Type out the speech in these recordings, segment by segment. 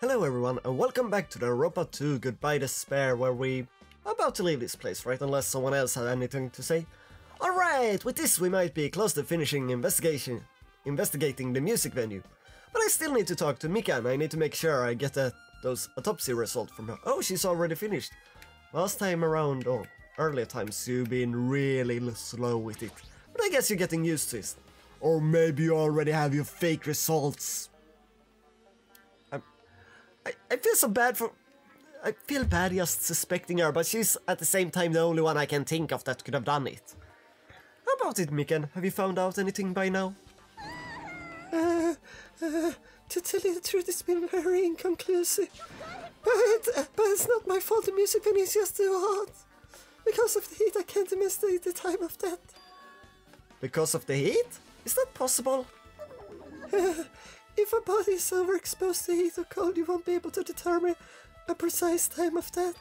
Hello everyone and welcome back to the Robot 2 Goodbye Despair, where we are about to leave this place, right? Unless someone else had anything to say. Alright, with this we might be close to finishing investigating the music venue. But I still need to talk to Mika and I need to make sure I get those autopsy results from her. Oh, she's already finished. Last time around, or earlier times, you've been really slow with it. But I guess you're getting used to it. Or maybe you already have your fake results. I feel so bad for... I feel bad just suspecting her, but she's at the same time the only one I can think of that could have done it. How about it, Mikan? Have you found out anything by now? To tell you the truth, it's been very inconclusive. But it's not my fault, the music venue is just too hot. Because of the heat, I can't estimate the time of death. Because of the heat? Is that possible? If a body is overexposed to heat or cold, you won't be able to determine a precise time of death.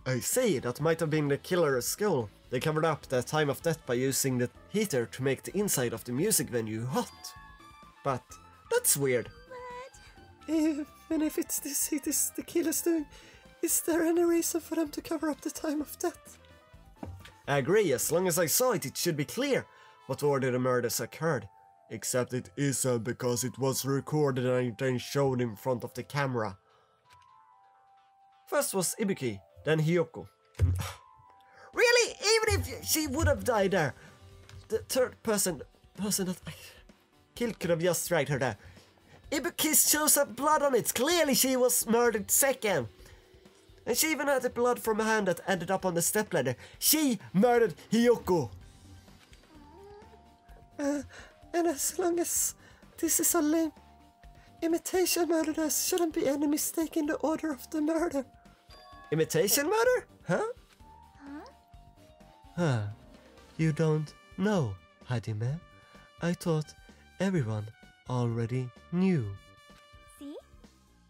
I see, that might have been the killer's goal. They covered up the time of death by using the heater to make the inside of the music venue hot. But that's weird. Even if it's this heat is the killer's doing, is there any reason for them to cover up the time of death? I agree, as long as I saw it, it should be clear what order the murders occurred. Except it isn't, because it was recorded and then shown in front of the camera. First was Ibuki, then Hiyoko. Really? Even if she would have died there, the third person that I killed could have just dragged her there. Ibuki's shows have blood on it. Clearly she was murdered second. And she even had the blood from a hand that ended up on the stepladder. She murdered Hiyoko. And as long as this is only imitation murder, there shouldn't be any mistake in the order of the murder. Imitation murder? Huh? Huh. You don't know, Hajime. I thought everyone already knew. See?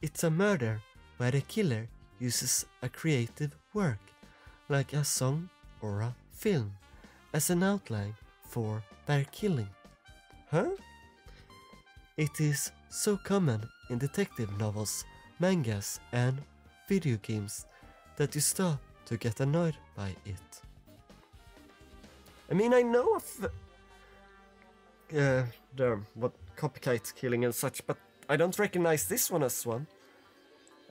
It's a murder where the killer uses a creative work, like a song or a film, as an outline for their killing. Huh? It is so common in detective novels, mangas and video games that you start to get annoyed by it. I mean, I know of what copycat killing and such, but I don't recognize this one as one.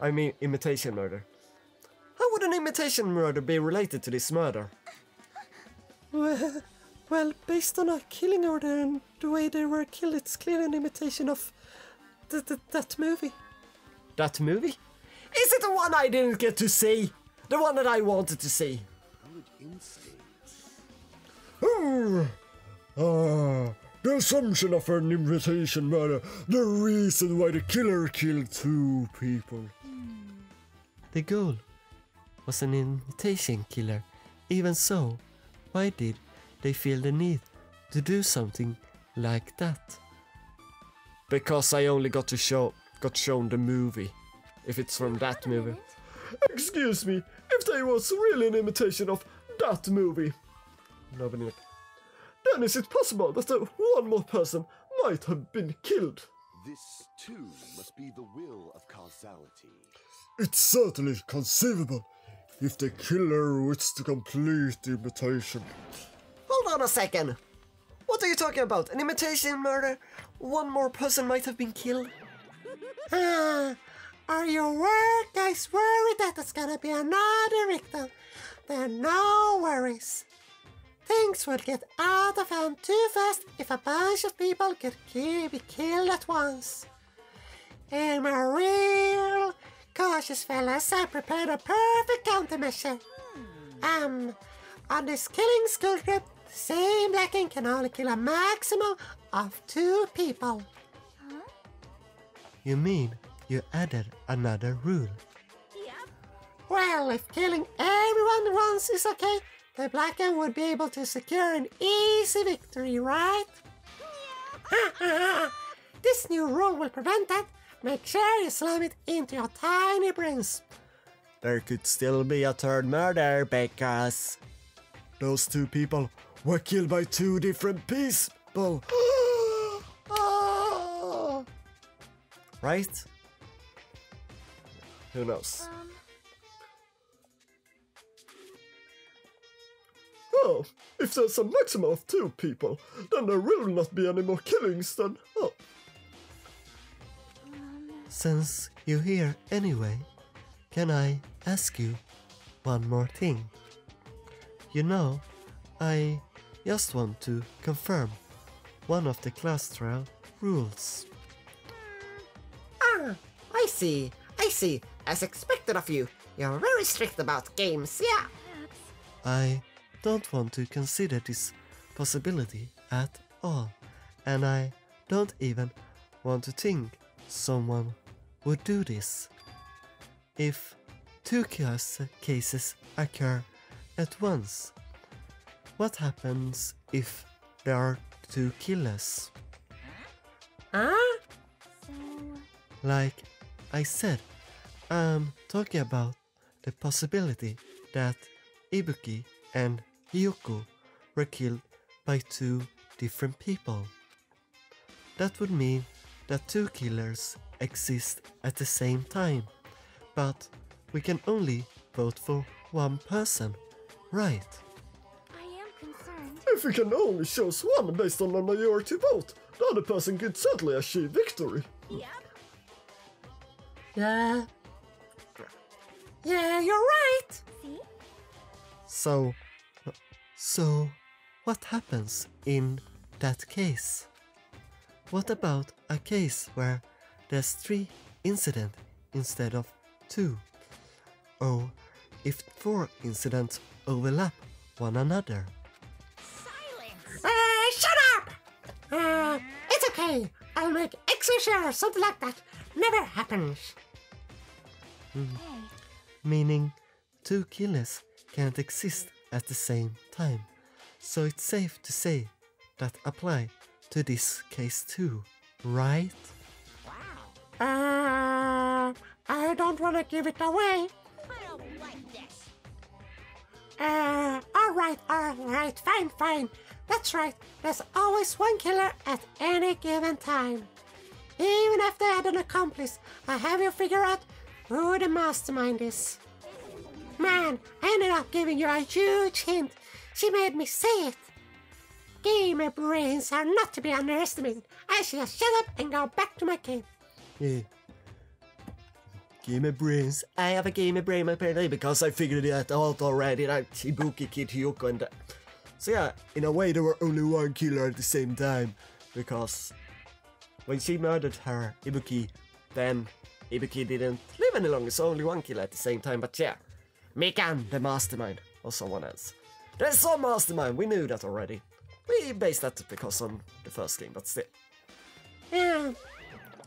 I mean, imitation murder. How would an imitation murder be related to this murder? Well, based on a killing order and the way they were killed, it's clearly an imitation of that movie. That movie? Is it the one I didn't get to see? The one that I wanted to see? The assumption of an imitation murder, the reason why the killer killed two people. The goal was an imitation killer. Even so, why did they feel the need to do something like that? Because I only got shown the movie. If it's from that movie. Excuse me, if they was really an imitation of that movie, then is it possible that one more person might have been killed? This, too, must be the will of causality. It's certainly conceivable if the killer wishes to complete the imitation. Hold on a second. What are you talking about? An imitation murder? One more person might have been killed? Are you guys worried that there's gonna be another victim? Then no worries. Things will get out of hand too fast if a bunch of people get be killed at once. I'm a real cautious fella, so I prepared a perfect countermeasure. On this killing school trip, the same blacking can only kill a maximum of 2 people. You mean you added another rule? Yep. Well, if killing everyone once is okay, the Blacken would be able to secure an easy victory, right? This new rule will prevent that. Make sure you slam it into your tiny brains. There could still be a third murder because Those two people were killed by two different people. right? Who knows? Oh, if there's a maximum of 2 people, then there will not be any more killings then. Oh. Since you're here anyway, can I ask you one more thing? You know, I just want to confirm one of the class trial rules. Ah, I see. As expected of you, you're very strict about games, yeah. I don't want to consider this possibility at all, and I don't even want to think someone would do this. If 2 cases occur at once, what happens if there are 2 killers? Huh? Like I said, I'm talking about the possibility that Ibuki and Hyuko were killed by 2 different people. That would mean that 2 killers exist at the same time, but we can only vote for one person, right? I am concerned. If we can only choose one based on a majority vote, the other person could certainly achieve victory. Yep. Yeah. Yeah, you're right. See? So, what happens in that case? What about a case where there's 3 incidents instead of 2? Or if 4 incidents overlap one another? Silence! Shut up! It's okay. I'll make extra sure something like that never happens. Hey, Meaning 2 killers can't exist at the same time. So it's safe to say that apply to this case too, right? wow. I don't want to give it away. I don't like this. Alright, fine. That's right, there's always 1 killer at any given time. Even if they had an accomplice, I have you figure out who the mastermind is. Man, I ended up giving you a huge hint. She made me say it. Gamer brains are not to be underestimated. I should just shut up and go back to my cave. Yeah. Gamer brains. I have a gamer brain apparently because I figured it out already. That Ibuki killed Hyuko and so yeah, in a way there were only 1 killer at the same time because when she murdered her Ibuki, then Ibuki didn't live any longer, so only 1 killer at the same time. But yeah, Mikan, the mastermind, or someone else. There's some mastermind. We knew that already. We based that because on the first game, but still. Yeah.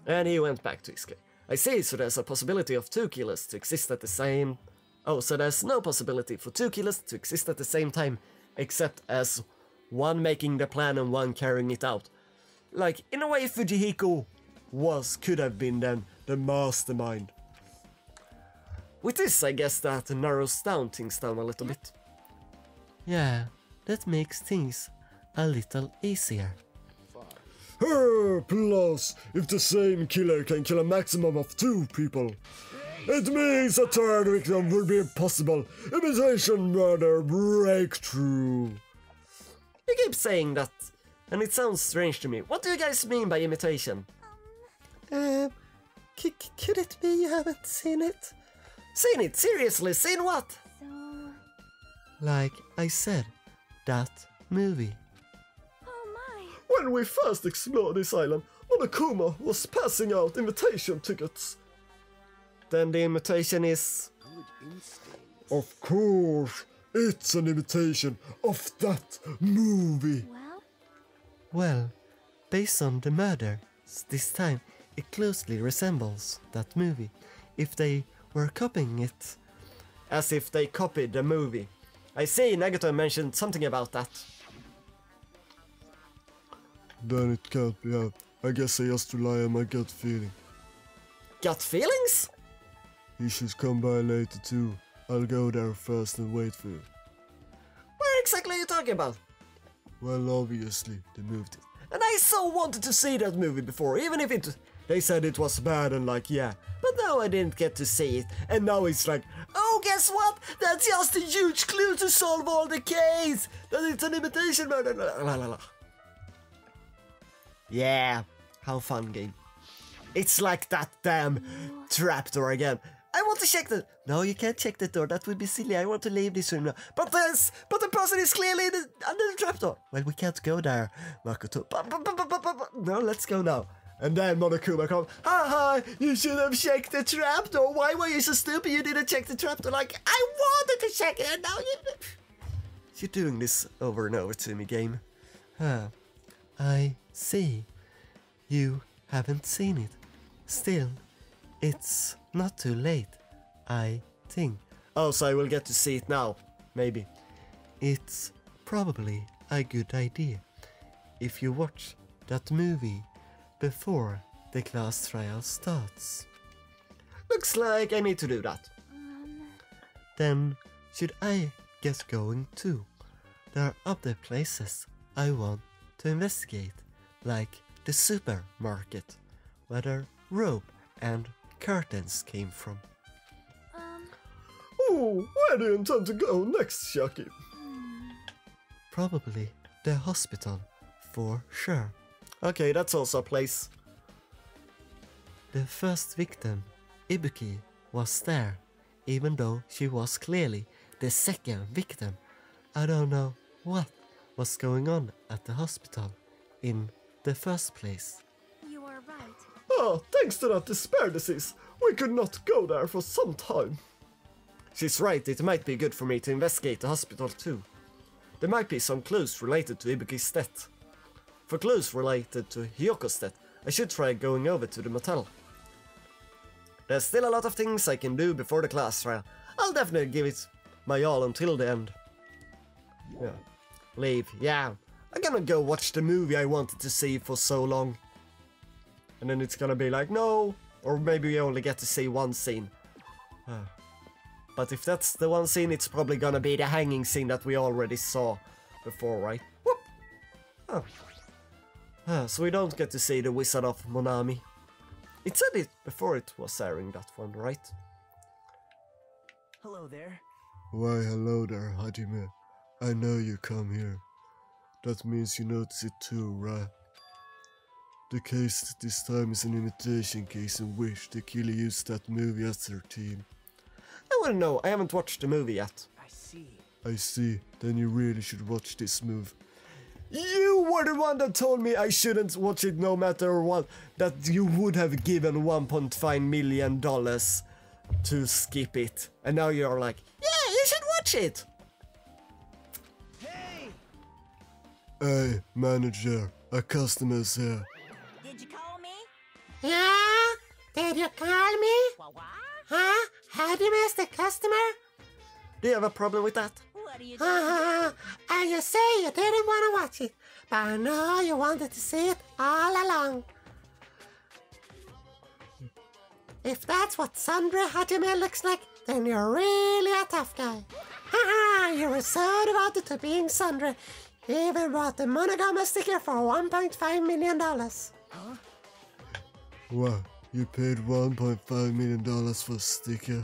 And he went back to his game. I see, so there's a possibility of 2 killers to exist at the same... Oh, so there's no possibility for 2 killers to exist at the same time, except as 1 making the plan and 1 carrying it out. Like, in a way, Fujihiko could have been then the mastermind. With this, I guess that narrows things down a little bit. Yeah, that makes things a little easier. Plus, if the same killer can kill a maximum of 2 people, it means a 3rd victim would be impossible. Imitation murder breakthrough. You keep saying that, and it sounds strange to me. What do you guys mean by imitation? Could it be you haven't seen it? Seen it? Seriously? Seen what? So, Like I said, that movie. oh my. When we first explored this island, Monokuma was passing out invitation tickets. Then the imitation is... Good instinct. Of course, it's an imitation of that movie. Well, Well, based on the murder, this time it closely resembles that movie. If they were copying it, as if they copied the movie. I see Nagato mentioned something about that. Then it can't be out. I guess I just rely on my gut feeling. Gut feelings? He should come by later too. I'll go there first and wait for you. Where exactly are you talking about? Well, obviously, they moved it. And I so wanted to see that movie before, even if they said it was bad and like, yeah. But now I didn't get to see it, and now it's like, oh, guess what? That's just a huge clue to solve all the case! That it's an imitation murder. La, la, la. Yeah, how fun game. It's like that damn trapdoor again. I want to check the... No, you can't check the door. That would be silly. I want to leave this room now. But the person is clearly under the trapdoor. Well, we can't go there, Makoto. No, let's go now. And then Monokuma comes. Haha, you should have checked the trapdoor. Why were you so stupid? You didn't check the trapdoor. Like, I wanted to check it, and now you... You're doing this over and over to me, game. Huh. I see. You haven't seen it. Still, it's not too late, I think. Oh, so I will get to see it now. Maybe. It's probably a good idea if you watch that movie before the class trial starts. Looks like I need to do that. Then should I get going too? There are other places I want to investigate, like the supermarket, where the rope and curtains came from. Oh, where do you intend to go next, Shaki? Probably the hospital, for sure. Okay, that's also a place. The first victim, Ibuki, was there, even though she was clearly the second victim. I don't know what was going on at the hospital in the first place. You are right. Oh, thanks to that despair disease, we could not go there for some time. She's right, it might be good for me to investigate the hospital too. There might be some clues related to Ibuki's death. For clues related to Hyoko's death, I should try going over to the motel. There's still a lot of things I can do before the class trial. I'll definitely give it my all until the end. Yeah. Leave, yeah. I'm gonna go watch the movie I wanted to see for so long. And then it's gonna be like, no, or maybe we only get to see one scene. But if that's the one scene, it's probably gonna be the hanging scene that we already saw before, right? Whoop! Oh. So we don't get to see the Wizard of Monomi. It said it before it was airing, that one, right? Hello there. Why, hello there, Hajime. I know you come here. That means you notice it too, right? The case this time is an imitation case in which the killer used that movie as their team. I wouldn't know, I haven't watched the movie yet. I see. I see, then you really should watch this movie. You were the one that told me I shouldn't watch it no matter what, that you would have given $1.5 million to skip it. And now you're like, yeah, you should watch it! Hey! Hey, manager, a customer's here. Did you call me? Yeah? Did you call me? What? Huh? Had you missed the customer? Do you have a problem with that? What are you doing? And you say you didn't want to watch it, but I know you wanted to see it all along. If that's what Sandra Hajime looks like, then you're really a tough guy. You were so devoted to being Sandra, you even bought the Monokuma sticker for $1.5 million. What? You paid $1.5 million for a sticker?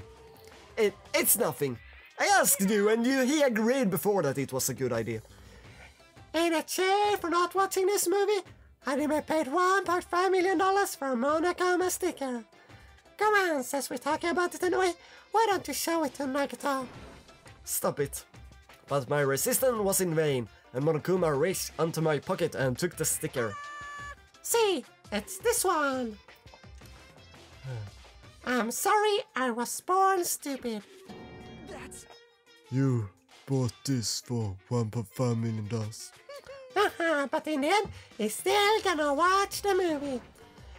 It's nothing. I asked you and he agreed before that it was a good idea. In a chair for not watching this movie, Hajime paid $1.5 million for a Monokuma sticker. Come on, since we're talking about it anyway, why don't you show it to Nagito? Stop it. But my resistance was in vain, and Monokuma reached onto my pocket and took the sticker. See, it's this one. I'm sorry, I was born stupid. That's... You bought this for $1.5 million. But in the end, he's still gonna watch the movie.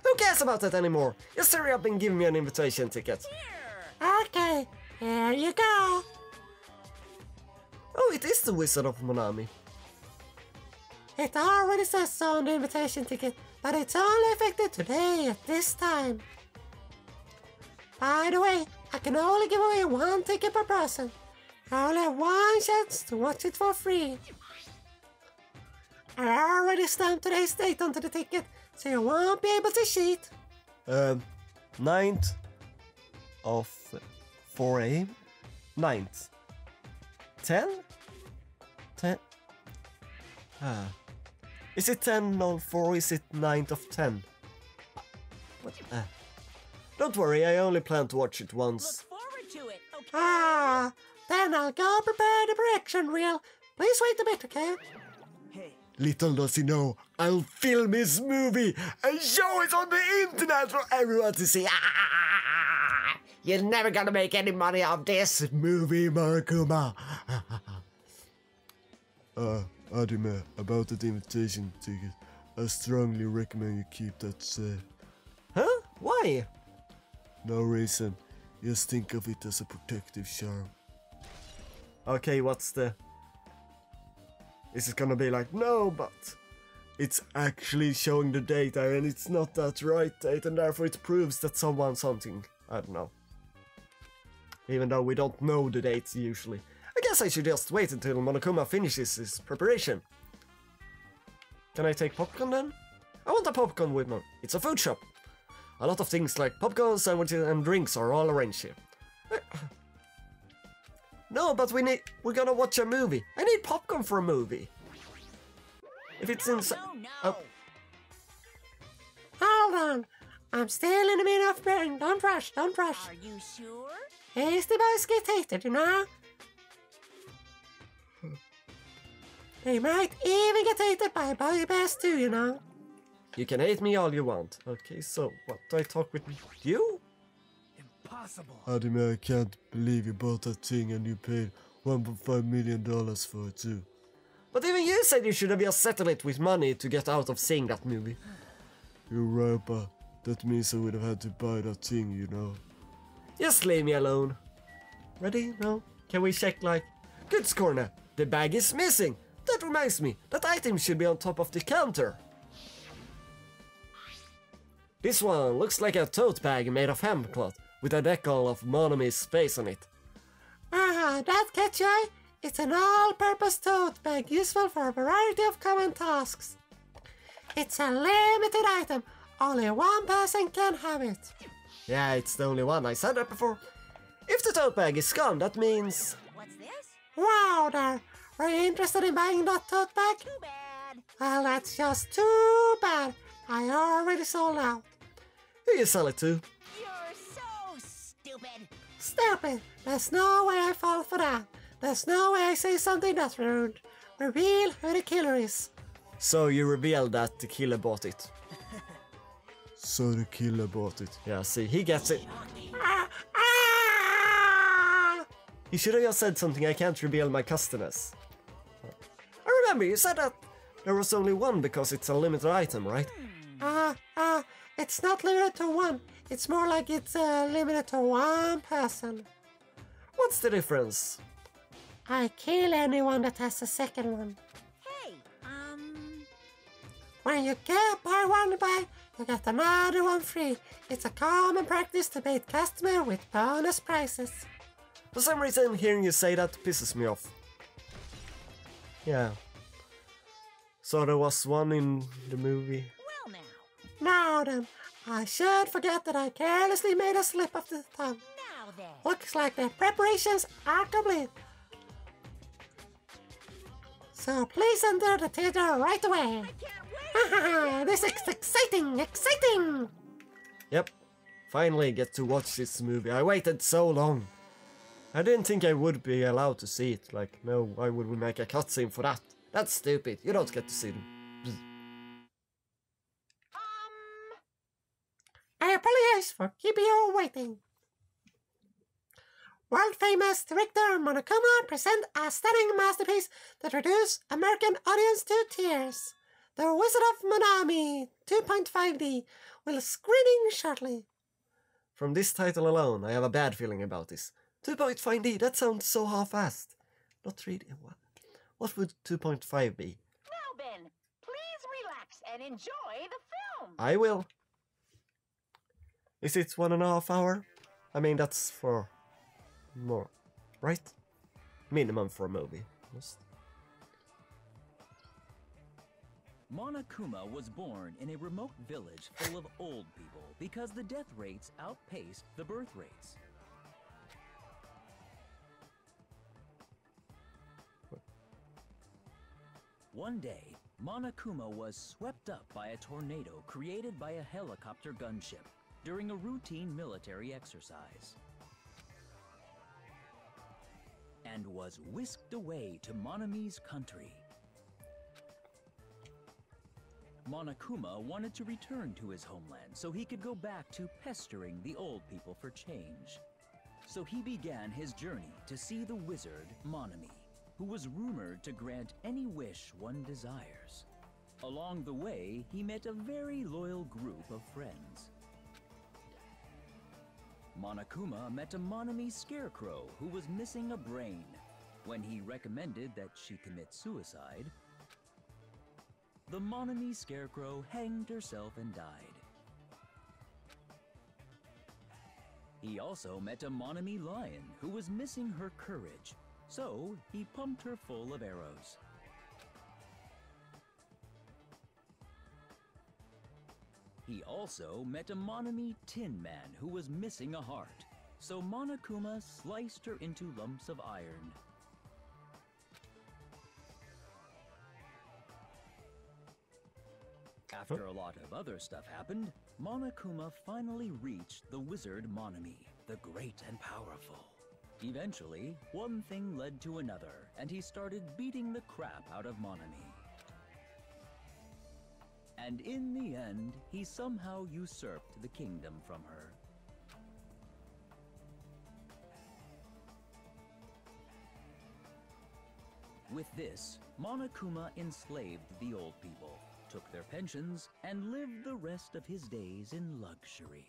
Who cares about that anymore? Just hurry up and give me an invitation ticket. Okay, here you go. Oh, it is the Wizard of Monomi. It already says so on the invitation ticket, but it's only effective today at this time. By the way, I can only give away one ticket per person. I only have one chance to watch it for free. I already stamped today's date onto the ticket, so you won't be able to cheat. 9th of 4 a.m. 9th. 10? 10? Is it 10 on 4 or is it 9th of 10? What? Don't worry, I only plan to watch it once. Look forward to it, okay? Then I'll go prepare the projection reel. Please wait a bit, okay? Little does he know, I'll film his movie and show it on the internet for everyone to see. You're never gonna make any money off this movie, Monokuma. Hajime, about that invitation ticket, I strongly recommend you keep that safe. Huh? Why? No reason, just think of it as a protective charm. Okay, what's the... Is it gonna be like, no, but It's actually showing the data and it's not that right date and therefore it proves that someone something. I don't know. Even though we don't know the dates usually. I guess I should just wait until Monokuma finishes his preparation. Can I take popcorn then? I want a popcorn with me. It's a food shop. A lot of things like popcorn, sandwiches and drinks are all arranged here. No, but we're gonna watch a movie. I need popcorn for a movie. If it's inside... No. Hold on. I'm still in the middle of preparing. Don't rush, don't rush. Are you sure? Hasty boys get hated, you know? They might even get hated by boy bears too, you know? You can hate me all you want. Okay, so what, do I talk with you? Hajime, I can't believe you bought that thing and you paid $1.5 million for it too. But even you said you should have just settled it with money to get out of seeing that movie. You're right, but that means I would have had to buy that thing, you know. Just leave me alone. Ready? No? Can we check like... Good Scorna, the bag is missing. That reminds me, that item should be on top of the counter. This one looks like a tote bag made of hemp cloth, with a decal of Monomi's face on it. That catchy? It's an all-purpose tote bag useful for a variety of common tasks. It's a limited item. Only one person can have it. Yeah, it's the only one. I said that before. If the tote bag is gone, that means... What's this? Wow there! Are you interested in buying that tote bag? Too bad. Well, that's just too bad. I already sold out. Who you sell it to? You're so stupid. Stupid! There's no way I fall for that. There's no way I say something that's rude. Reveal who the killer is. So you revealed that the killer bought it. So the killer bought it. Yeah, see, he gets it. Ah! You should have just said something, I can't reveal my customers. I remember, you said that there was only one because it's a limited item, right? It's not limited to one. It's more like it's limited to one person. What's the difference? I kill anyone that has a second one. Hey, When you get buy one bag, you get another one free. It's a common practice to bait customer with bonus prices. For some reason, hearing you say that pisses me off. Yeah. So there was one in the movie. well now. Now then, I should forget that I carelessly made a slip of the tongue. Now then. Looks like the preparations are complete. So please enter the theater right away. Can't wait. This is exciting, exciting! Yep. Finally get to watch this movie. I waited so long. I didn't think I would be allowed to see it. Like, no, why would we make a cutscene for that? That's stupid. You don't get to see them. I apologize for keeping you waiting. World-famous director Monokuma presents a stunning masterpiece that reduces American audience to tears. The Wizard of Monomi 2.5D will screening shortly. From this title alone, I have a bad feeling about this. 2.5D, that sounds so half-assed. Not 3D. What would 2.5 be? Now Ben, please relax and enjoy the film. I will. Is it 1.5 hours? I mean, that's for more, right? Minimum for a movie. Monokuma was born in a remote village full of old people because the death rates outpaced the birth rates. One day, Monokuma was swept up by a tornado created by a helicopter gunship during a routine military exercise, and was whisked away to Monomi's country. Monokuma wanted to return to his homeland so he could go back to pestering the old people for change. So he began his journey to see the wizard Monomi, who was rumored to grant any wish one desires. Along the way, he met a very loyal group of friends. Monokuma met a Monomi scarecrow who was missing a brain. When he recommended that she commit suicide, the Monomi scarecrow hanged herself and died. He also met a Monomi lion who was missing her courage, so he pumped her full of arrows. He also met a Monomi tin man who was missing a heart, so Monokuma sliced her into lumps of iron. After a lot of other stuff happened, Monokuma finally reached the wizard Monomi, the great and powerful. Eventually, one thing led to another, and he started beating the crap out of Monomi. And in the end, he somehow usurped the kingdom from her. With this, Monokuma enslaved the old people, took their pensions, and lived the rest of his days in luxury.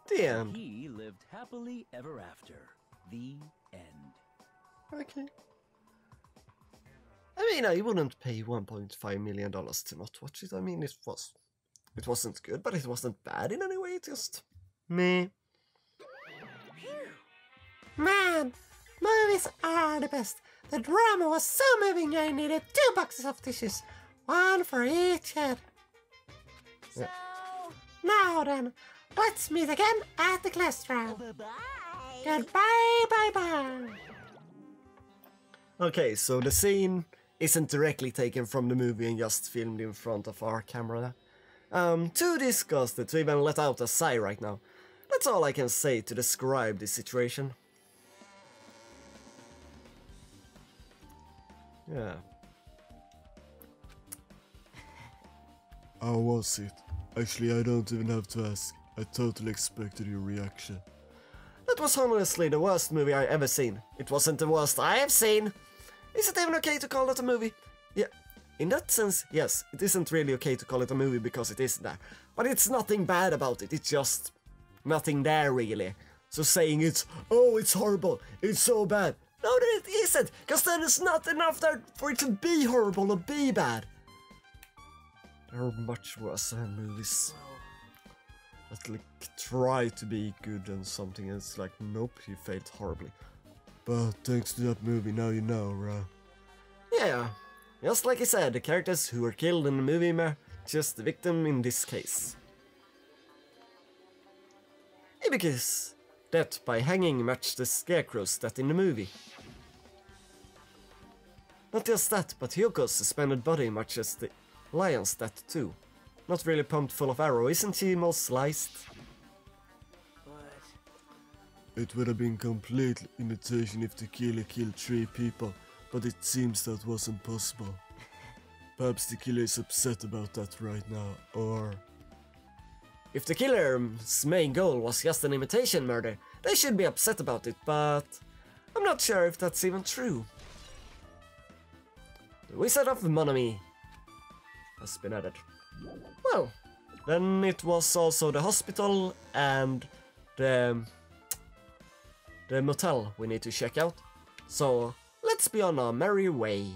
The end. He lived happily ever after. The end. Okay. I mean, I wouldn't pay $1.5 million to not watch it. I mean, it wasn't good, but it wasn't bad in any way. Just meh. Man, movies are the best. The drama was so moving I needed 2 boxes of tissues, one for each head. Yeah. Now then, let's meet again at the class trial. Bye-bye. Goodbye, bye-bye. Okay, so the scene isn't directly taken from the movie and just filmed in front of our camera. Too disgusted to even let out a sigh right now. That's all I can say to describe this situation. Yeah. How was it? Actually, I don't even have to ask. I totally expected your reaction. That was honestly the worst movie I ever seen. It wasn't the worst I have seen. Is it even okay to call it a movie? Yeah, in that sense, yes, it isn't really okay to call it a movie because it isn't there. But it's nothing bad about it, it's just nothing there really. So saying it's horrible, it's so bad. No, it isn't, because then it's not enough there for it to be horrible or be bad. There are much worse movies that like try to be good and something and it's like, nope, you failed horribly. But thanks to that movie, now you know, right? Yeah, just like I said, the characters who were killed in the movie were just the victim in this case. Ibuki's death by hanging matched the scarecrow's death in the movie. Not just that, but Hyoko's suspended body matches the lion's death too. Not really pumped full of arrow, isn't she most sliced? It would have been complete imitation if the killer killed 3 people, but it seems that wasn't possible. Perhaps the killer is upset about that right now, or... If the killer's main goal was just an imitation murder, they should be upset about it, but I'm not sure if that's even true. The Wizard of Monomi has been added. Well, then it was also the hospital and the motel we need to check out. So let's be on our merry way.